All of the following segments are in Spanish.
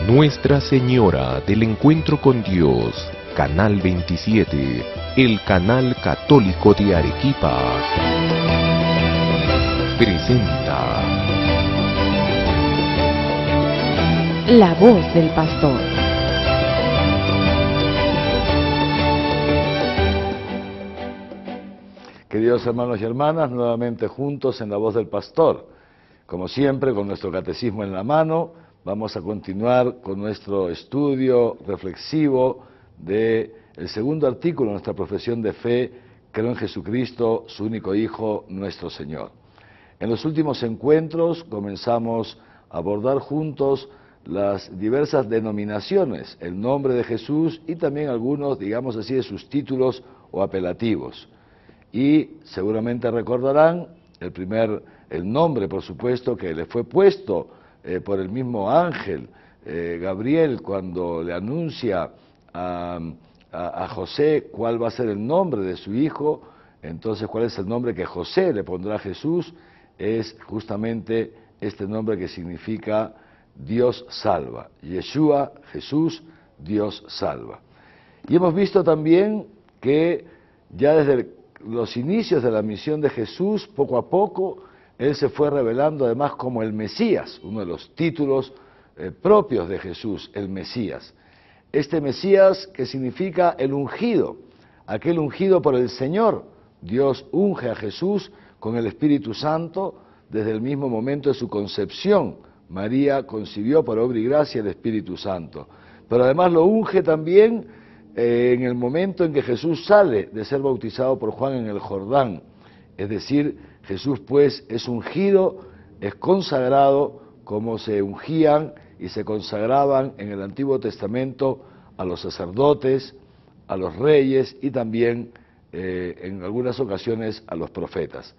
Nuestra Señora del Encuentro con Dios, Canal 27, el canal católico de Arequipa, presenta La Voz del Pastor. Queridos hermanos y hermanas, nuevamente juntos en La Voz del Pastor. Como siempre, con nuestro catecismo en la mano, vamos a continuar con nuestro estudio reflexivo del segundo artículo de nuestra profesión de fe: creo en Jesucristo, su único Hijo, nuestro Señor. En los últimos encuentros comenzamos a abordar juntos las diversas denominaciones, el nombre de Jesús y también algunos, digamos así, de sus títulos o apelativos. Y seguramente recordarán el nombre, por supuesto, que le fue puesto por el mismo ángel Gabriel cuando le anuncia a José cuál va a ser el nombre de su hijo. Entonces, cuál es el nombre que José le pondrá a Jesús, es justamente este nombre que significa Dios salva. Yeshua, Jesús, Dios salva. Y hemos visto también que ya desde los inicios de la misión de Jesús, poco a poco, Él se fue revelando además como el Mesías, uno de los títulos propios de Jesús, el Mesías. Este Mesías que significa el ungido, aquel ungido por el Señor. Dios unge a Jesús con el Espíritu Santo desde el mismo momento de su concepción. María concibió por obra y gracia el Espíritu Santo. Pero además lo unge también en el momento en que Jesús sale de ser bautizado por Juan en el Jordán. Es decir, Jesús pues es ungido, es consagrado como se ungían y se consagraban en el Antiguo Testamento a los sacerdotes, a los reyes y también en algunas ocasiones a los profetas.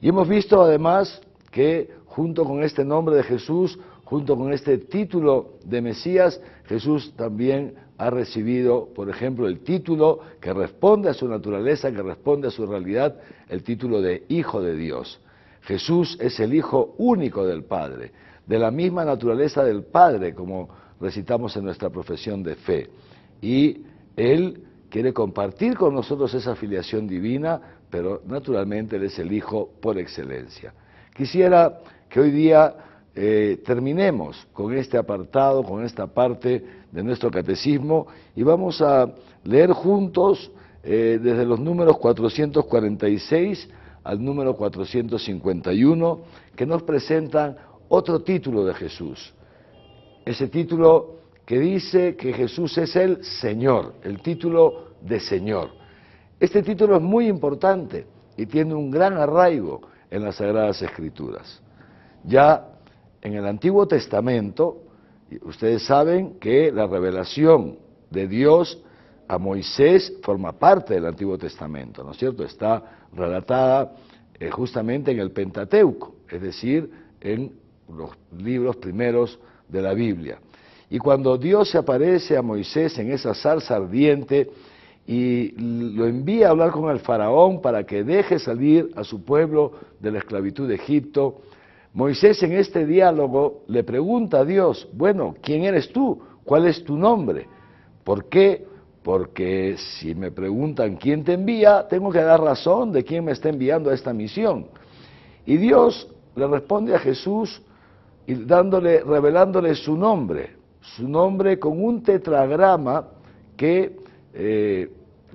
Y hemos visto además que junto con este nombre de Jesús, junto con este título de Mesías, Jesús también ha recibido, por ejemplo, el título que responde a su naturaleza, que responde a su realidad, el título de Hijo de Dios. Jesús es el Hijo único del Padre, de la misma naturaleza del Padre, como recitamos en nuestra profesión de fe. Y Él quiere compartir con nosotros esa filiación divina, pero naturalmente Él es el Hijo por excelencia. Quisiera que hoy día terminemos con este apartado, con esta parte de nuestro catecismo, y vamos a leer juntos desde los números 446 al número 451, que nos presentan otro título de Jesús. Ese título que dice que Jesús es el Señor, el título de Señor. Este título es muy importante y tiene un gran arraigo en las Sagradas Escrituras. Ya en el Antiguo Testamento, ustedes saben que la revelación de Dios a Moisés forma parte del Antiguo Testamento, ¿no es cierto? Está relatada justamente en el Pentateuco, es decir, en los libros primeros de la Biblia. Y cuando Dios se aparece a Moisés en esa zarza ardiente y lo envía a hablar con el faraón para que deje salir a su pueblo de la esclavitud de Egipto, Moisés en este diálogo le pregunta a Dios: bueno, ¿quién eres tú? ¿Cuál es tu nombre? ¿Por qué? Porque si me preguntan quién te envía, tengo que dar razón de quién me está enviando a esta misión. Y Dios le responde a Jesús y revelándole su nombre con un tetragrama que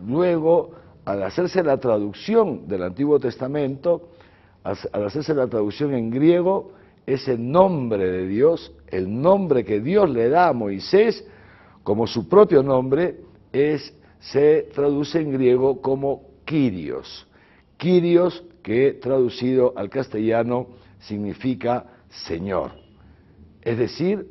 luego, al hacerse la traducción del Antiguo Testamento, al hacerse la traducción en griego, ese nombre de Dios, el nombre que Dios le da a Moisés como su propio nombre, se traduce en griego como Kyrios. Kyrios, que traducido al castellano significa Señor. Es decir,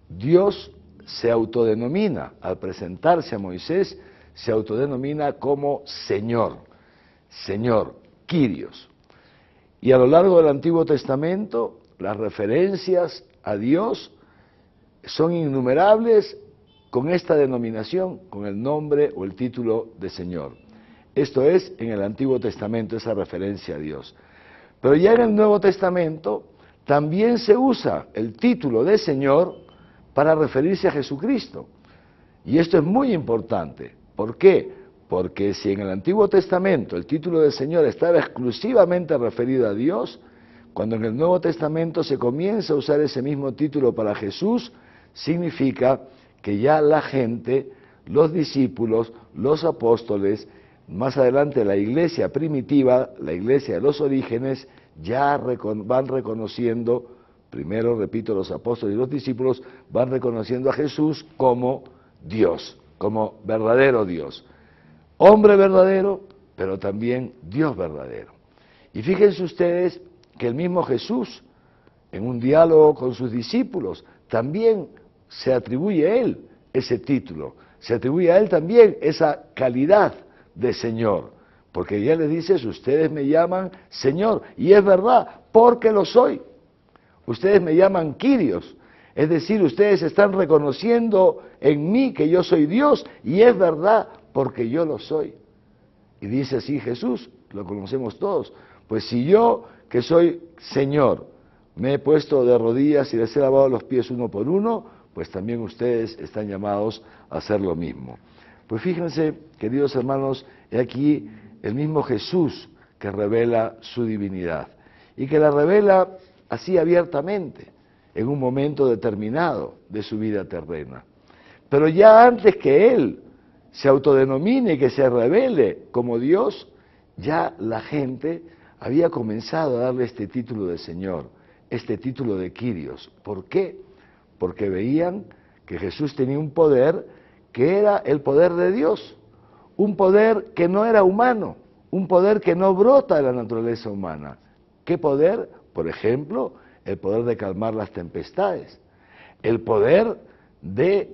Dios se autodenomina, al presentarse a Moisés, se autodenomina como Señor, Kyrios. Y a lo largo del Antiguo Testamento, las referencias a Dios son innumerables con esta denominación, con el nombre o el título de Señor. Esto es en el Antiguo Testamento, esa referencia a Dios. Pero ya en el Nuevo Testamento también se usa el título de Señor para referirse a Jesucristo. Y esto es muy importante. ¿Por qué? Porque si en el Antiguo Testamento el título del Señor estaba exclusivamente referido a Dios, cuando en el Nuevo Testamento se comienza a usar ese mismo título para Jesús, significa que ya la gente, los discípulos, los apóstoles, más adelante la iglesia primitiva, la iglesia de los orígenes, ya van reconociendo, primero repito, los apóstoles y los discípulos van reconociendo a Jesús como Dios, como verdadero Dios. Hombre verdadero, pero también Dios verdadero. Y fíjense ustedes que el mismo Jesús, en un diálogo con sus discípulos, también se atribuye a él ese título, se atribuye a él también esa calidad de Señor, porque ya les dice, ustedes me llaman Señor, y es verdad, porque lo soy. Ustedes me llaman Kyrios, es decir, ustedes están reconociendo en mí que yo soy Dios, y es verdad, porque yo lo soy. Y dice así Jesús, lo conocemos todos, pues si yo, que soy Señor, me he puesto de rodillas y les he lavado los pies uno por uno, pues también ustedes están llamados a hacer lo mismo. Pues fíjense, queridos hermanos, he aquí el mismo Jesús que revela su divinidad, y que la revela así abiertamente, en un momento determinado de su vida terrena. Pero ya antes que Él se autodenomine y que se revele como Dios, ya la gente había comenzado a darle este título de Señor, este título de Kyrios. ¿Por qué? Porque veían que Jesús tenía un poder que era el poder de Dios, un poder que no era humano, un poder que no brota de la naturaleza humana. ¿Qué poder? Por ejemplo, el poder de calmar las tempestades, el poder de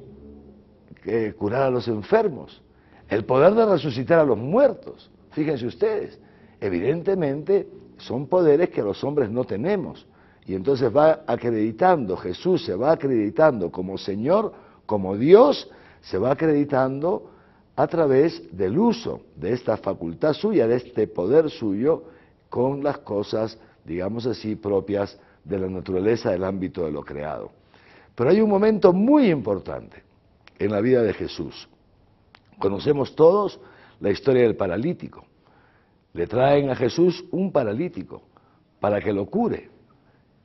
curar a los enfermos, el poder de resucitar a los muertos. Fíjense ustedes, evidentemente son poderes que los hombres no tenemos. Y entonces va acreditando, Jesús se va acreditando como Señor, como Dios, se va acreditando a través del uso de esta facultad suya, de este poder suyo, con las cosas, digamos así, propias de la naturaleza del ámbito de lo creado. Pero hay un momento muy importante en la vida de Jesús. Conocemos todos la historia del paralítico. Le traen a Jesús un paralítico para que lo cure.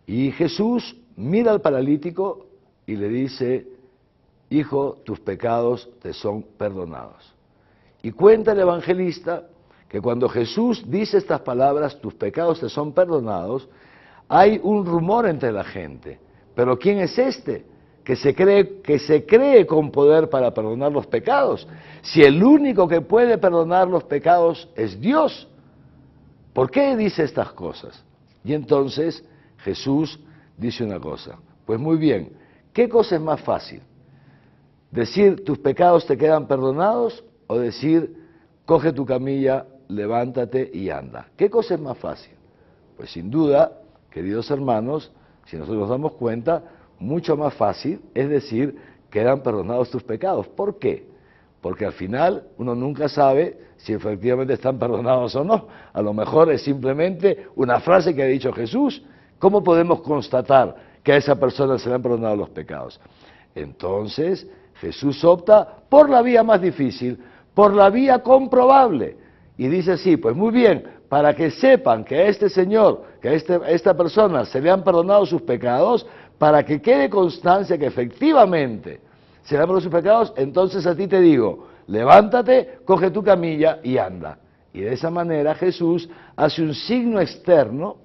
Y Jesús mira al paralítico y le dice, hijo, tus pecados te son perdonados. Y cuenta el evangelista que cuando Jesús dice estas palabras, tus pecados te son perdonados, hay un rumor entre la gente. ¿Pero quién es este que se cree con poder para perdonar los pecados? Si el único que puede perdonar los pecados es Dios, ¿por qué dice estas cosas? Y entonces Jesús dice una cosa, pues muy bien, ¿qué cosa es más fácil? ¿Decir tus pecados te quedan perdonados o decir coge tu camilla, levántate y anda? ¿Qué cosa es más fácil? Pues sin duda, queridos hermanos, si nosotros nos damos cuenta, mucho más fácil es decir quedan perdonados tus pecados. ¿Por qué? Porque al final uno nunca sabe si efectivamente están perdonados o no. A lo mejor es simplemente una frase que ha dicho Jesús. ¿Cómo podemos constatar que a esa persona se le han perdonado los pecados? Entonces Jesús opta por la vía más difícil, por la vía comprobable. Y dice así, pues muy bien, para que sepan que a este señor, que a esta persona se le han perdonado sus pecados, para que quede constancia que efectivamente se le han perdonado sus pecados, entonces a ti te digo, levántate, coge tu camilla y anda. Y de esa manera Jesús hace un signo externo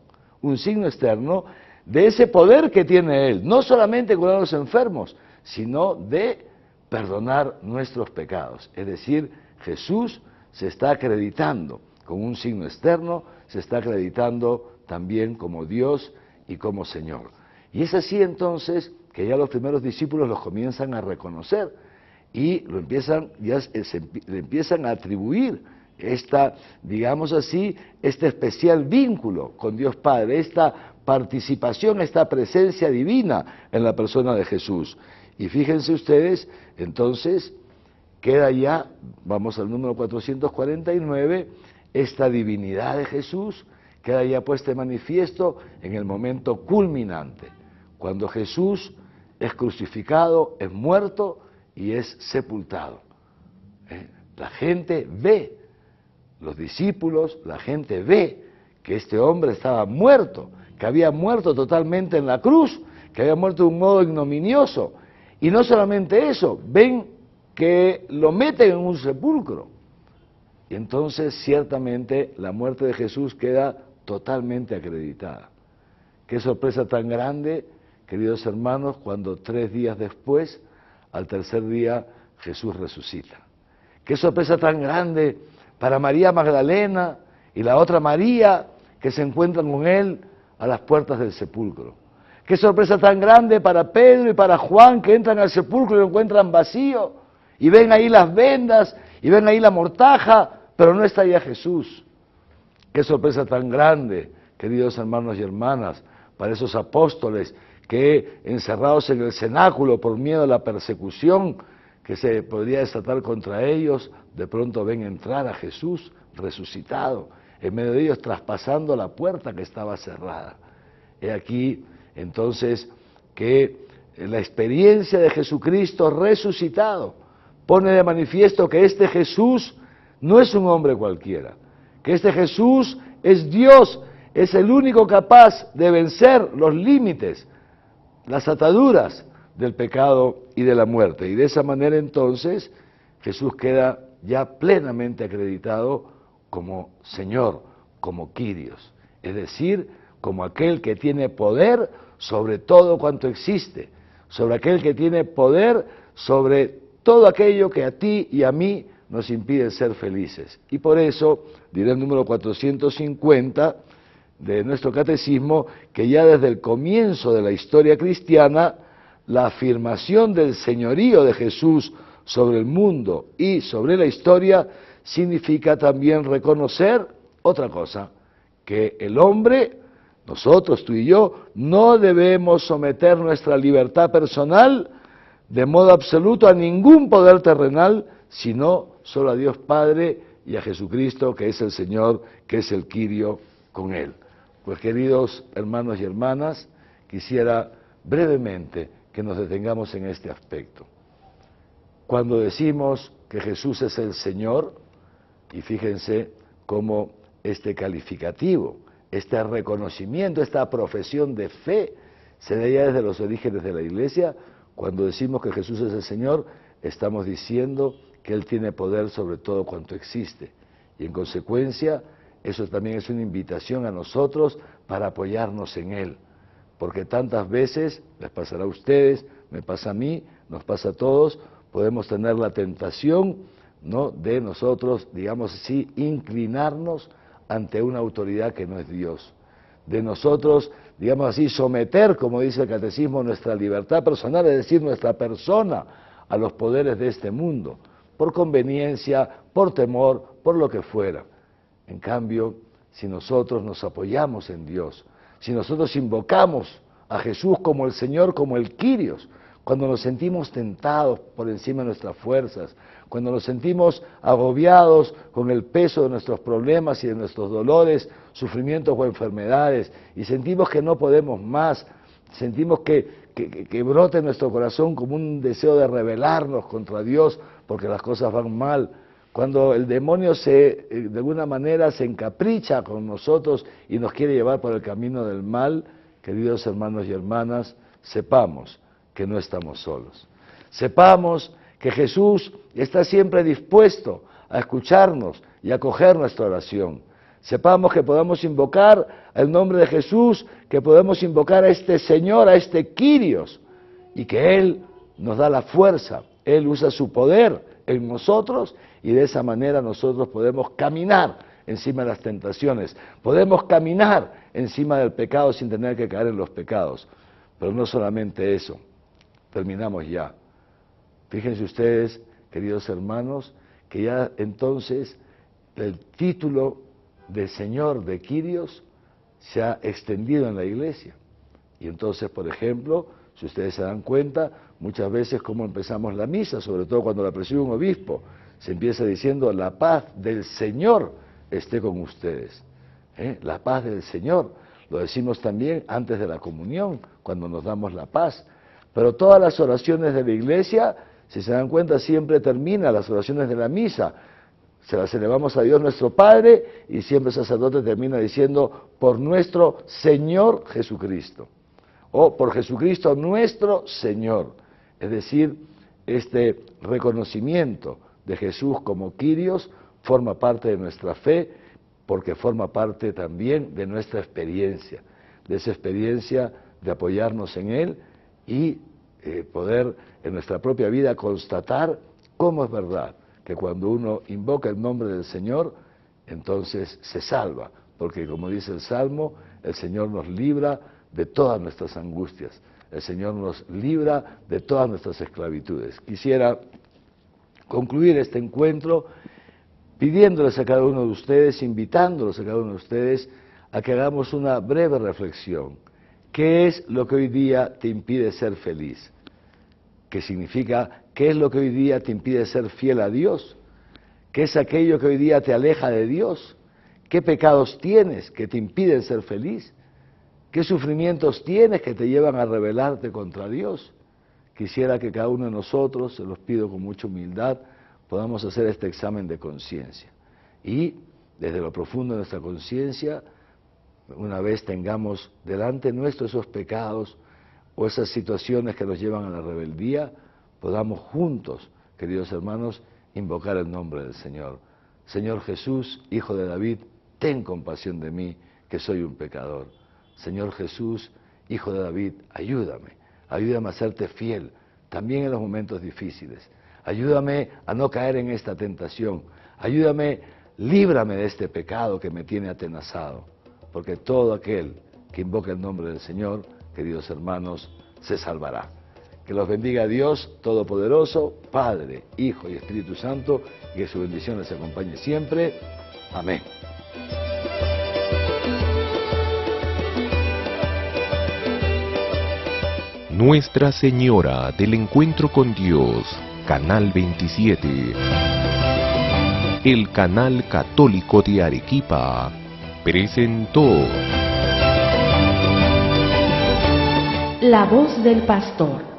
de ese poder que tiene Él, no solamente curar a los enfermos, sino de perdonar nuestros pecados. Es decir, Jesús se está acreditando con un signo externo, se está acreditando también como Dios y como Señor. Y es así entonces que ya los primeros discípulos los comienzan a reconocer y le empiezan a atribuir digamos así, este especial vínculo con Dios Padre, esta participación, esta presencia divina en la persona de Jesús. Y fíjense ustedes, entonces, queda ya, vamos al número 449, esta divinidad de Jesús queda ya puesta de manifiesto en el momento culminante, cuando Jesús es crucificado, es muerto y es sepultado. La gente ve, los discípulos, la gente ve que este hombre estaba muerto, que había muerto totalmente en la cruz, que había muerto de un modo ignominioso. Y no solamente eso, ven que lo meten en un sepulcro. Y entonces ciertamente la muerte de Jesús queda totalmente acreditada. Qué sorpresa tan grande, queridos hermanos, cuando 3 días después, al tercer día, Jesús resucita. Qué sorpresa tan grande para María Magdalena y la otra María que se encuentran con él a las puertas del sepulcro. Qué sorpresa tan grande para Pedro y para Juan que entran al sepulcro y lo encuentran vacío y ven ahí las vendas y ven ahí la mortaja, pero no está ya Jesús. Qué sorpresa tan grande, queridos hermanos y hermanas, para esos apóstoles que, encerrados en el cenáculo por miedo a la persecución que se podría desatar contra ellos, de pronto ven entrar a Jesús resucitado, en medio de ellos traspasando la puerta que estaba cerrada. He aquí, entonces, que la experiencia de Jesucristo resucitado pone de manifiesto que este Jesús no es un hombre cualquiera, que este Jesús es Dios, es el único capaz de vencer los límites, las ataduras del pecado y de la muerte. Y de esa manera entonces Jesús queda ya plenamente acreditado como Señor, como Kyrios, es decir, como aquel que tiene poder sobre todo cuanto existe, sobre aquel que tiene poder sobre todo aquello que a ti y a mí nos impide ser felices. Y por eso, diré el número 450 de nuestro catecismo, que ya desde el comienzo de la historia cristiana, la afirmación del señorío de Jesús sobre el mundo y sobre la historia significa también reconocer otra cosa, que el hombre, nosotros, tú y yo, no debemos someter nuestra libertad personal de modo absoluto a ningún poder terrenal, sino solo a Dios Padre y a Jesucristo, que es el Señor, que es el Kyrio con Él. Pues queridos hermanos y hermanas, quisiera brevemente que nos detengamos en este aspecto. Cuando decimos que Jesús es el Señor, y fíjense cómo este calificativo, este reconocimiento, esta profesión de fe se da ya desde los orígenes de la Iglesia. Cuando decimos que Jesús es el Señor, estamos diciendo que Él tiene poder sobre todo cuanto existe. Y en consecuencia, eso también es una invitación a nosotros para apoyarnos en Él. Porque tantas veces, les pasará a ustedes, me pasa a mí, nos pasa a todos, podemos tener la tentación, ¿no?, de nosotros, digamos así, inclinarnos ante una autoridad que no es Dios. De nosotros, digamos así, someter, como dice el catecismo, nuestra libertad personal, es decir, nuestra persona, a los poderes de este mundo, por conveniencia, por temor, por lo que fuera. En cambio, si nosotros nos apoyamos en Dios, si nosotros invocamos a Jesús como el Señor, como el Kyrios, cuando nos sentimos tentados por encima de nuestras fuerzas, cuando nos sentimos agobiados con el peso de nuestros problemas y de nuestros dolores, sufrimientos o enfermedades, y sentimos que no podemos más, sentimos que brote en nuestro corazón como un deseo de rebelarnos contra Dios porque las cosas van mal, cuando el demonio de alguna manera se encapricha con nosotros y nos quiere llevar por el camino del mal, queridos hermanos y hermanas, sepamos que no estamos solos. Sepamos que Jesús está siempre dispuesto a escucharnos y a acoger nuestra oración. Sepamos que podemos invocar el nombre de Jesús, que podemos invocar a este Señor, a este Kyrios, y que Él nos da la fuerza, Él usa su poder en nosotros, y de esa manera nosotros podemos caminar encima de las tentaciones, podemos caminar encima del pecado sin tener que caer en los pecados. Pero no solamente eso, terminamos ya. Fíjense ustedes, queridos hermanos, que ya entonces el título de Señor de Kyrios se ha extendido en la Iglesia. Y entonces, por ejemplo, si ustedes se dan cuenta, muchas veces como empezamos la misa, sobre todo cuando la preside un obispo, se empieza diciendo: la paz del Señor esté con ustedes. La paz del Señor. Lo decimos también antes de la comunión, cuando nos damos la paz. Pero todas las oraciones de la iglesia, si se dan cuenta, siempre terminan las oraciones de la misa. Se las elevamos a Dios nuestro Padre y siempre el sacerdote termina diciendo por nuestro Señor Jesucristo. O por Jesucristo nuestro Señor. Es decir, este reconocimiento de Jesús como Kyrios forma parte de nuestra fe porque forma parte también de nuestra experiencia, de esa experiencia de apoyarnos en Él y poder en nuestra propia vida constatar cómo es verdad que cuando uno invoca el nombre del Señor, entonces se salva, porque como dice el Salmo, el Señor nos libra de todas nuestras angustias, el Señor nos libra de todas nuestras esclavitudes. Quisiera concluir este encuentro pidiéndoles a cada uno de ustedes, invitándolos a cada uno de ustedes a que hagamos una breve reflexión. ¿Qué es lo que hoy día te impide ser feliz? ¿Qué significa? ¿Qué es lo que hoy día te impide ser fiel a Dios? ¿Qué es aquello que hoy día te aleja de Dios? ¿Qué pecados tienes que te impiden ser feliz? ¿Qué sufrimientos tienes que te llevan a rebelarte contra Dios? Quisiera que cada uno de nosotros, se los pido con mucha humildad, podamos hacer este examen de conciencia. Y desde lo profundo de nuestra conciencia, una vez tengamos delante nuestro esos pecados o esas situaciones que nos llevan a la rebeldía, podamos juntos, queridos hermanos, invocar el nombre del Señor. Señor Jesús, Hijo de David, ten compasión de mí, que soy un pecador. Señor Jesús, Hijo de David, ayúdame a serte fiel, también en los momentos difíciles. Ayúdame a no caer en esta tentación. Ayúdame, líbrame de este pecado que me tiene atenazado. Porque todo aquel que invoca el nombre del Señor, queridos hermanos, se salvará. Que los bendiga Dios Todopoderoso, Padre, Hijo y Espíritu Santo, y que su bendición les acompañe siempre. Amén. Nuestra Señora del Encuentro con Dios, Canal 27. El Canal Católico de Arequipa presentó La voz del pastor.